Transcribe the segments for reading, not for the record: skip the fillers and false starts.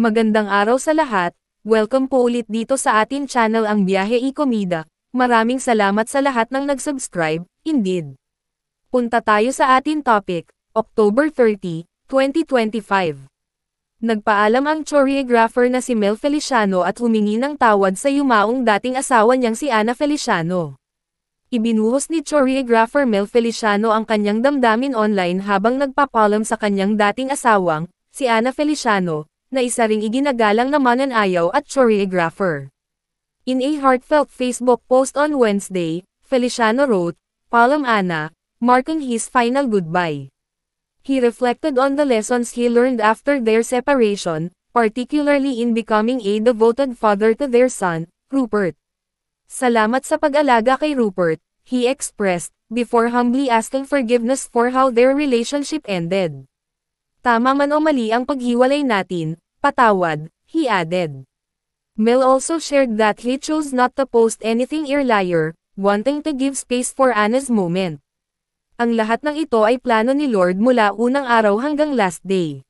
Magandang araw sa lahat, welcome po ulit dito sa atin channel ang Biyahe y Komida. Maraming salamat sa lahat ng nag-subscribe, indeed. Punta tayo sa atin topic, October 30, 2025. Nagpaalam ang choreographer na si Mel Feliciano at humingi ng tawad sa yumaong dating asawa niyang si Ana Feliciano. Ibinuhos ni choreographer Mel Feliciano ang kanyang damdamin online habang nagpapaalam sa kanyang dating asawang, si Ana Feliciano, na isa ring iginagalang na mananayaw at choreographer. In a heartfelt Facebook post on Wednesday, Feliciano wrote, "Paalam Ana," marking his final goodbye. He reflected on the lessons he learned after their separation, particularly in becoming a devoted father to their son, Rupert. Salamat sa pag-alaga kay Rupert, he expressed, before humbly asking forgiveness for how their relationship ended. Tama man o mali ang paghiwalay natin, patawad, he added. Mel also shared that he chose not to post anything earlier, wanting to give space for Anna's moment. Ang lahat ng ito ay plano ni Lord mula unang araw hanggang last day.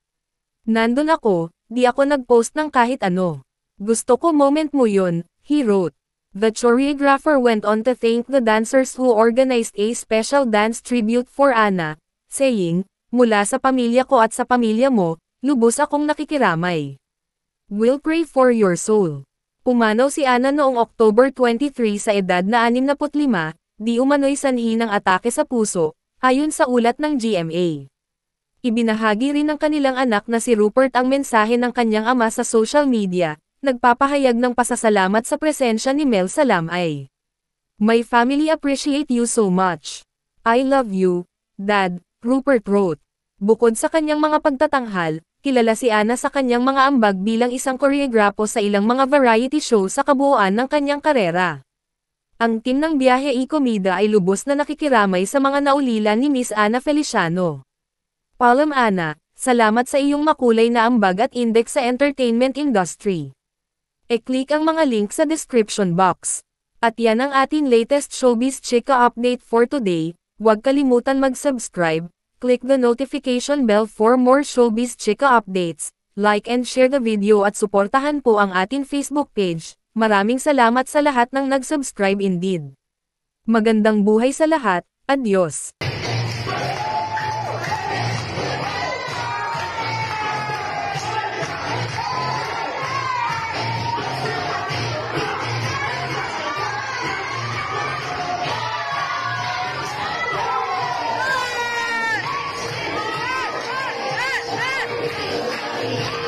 Nandun ako, di ako nag-post ng kahit ano. Gusto ko moment mo yun, he wrote. The choreographer went on to thank the dancers who organized a special dance tribute for Anna, saying, "Mula sa pamilya ko at sa pamilya mo, lubos akong nakikiramay. We'll pray for your soul." Pumanaw si Ana noong October 23 sa edad na 65, di umano'y sanhi ng atake sa puso, ayon sa ulat ng GMA. Ibinahagi rin ng kanilang anak na si Rupert ang mensahe ng kanyang ama sa social media, nagpapahayag ng pasasalamat sa presensya ni Mel sa lamay. "My family appreciate you so much. I love you, Dad," Rupert wrote. Bukod sa kanyang mga pagtatanghal, kilala si Ana sa kanyang mga ambag bilang isang koreograpo sa ilang mga variety show sa kabuuan ng kanyang karera. Ang team ng Biyahe y Komida ay lubos na nakikiramay sa mga naulila ni Miss Ana Feliciano. Paalam Ana, salamat sa iyong makulay na ambag at index sa entertainment industry. E-click ang mga link sa description box. At yan ang ating latest showbiz chika update for today. Huwag kalimutan mag-subscribe, click the notification bell for more showbiz chika updates, like and share the video at suportahan po ang ating Facebook page. Maraming salamat sa lahat ng nag-subscribe indeed. Magandang buhay sa lahat, adios! Yeah.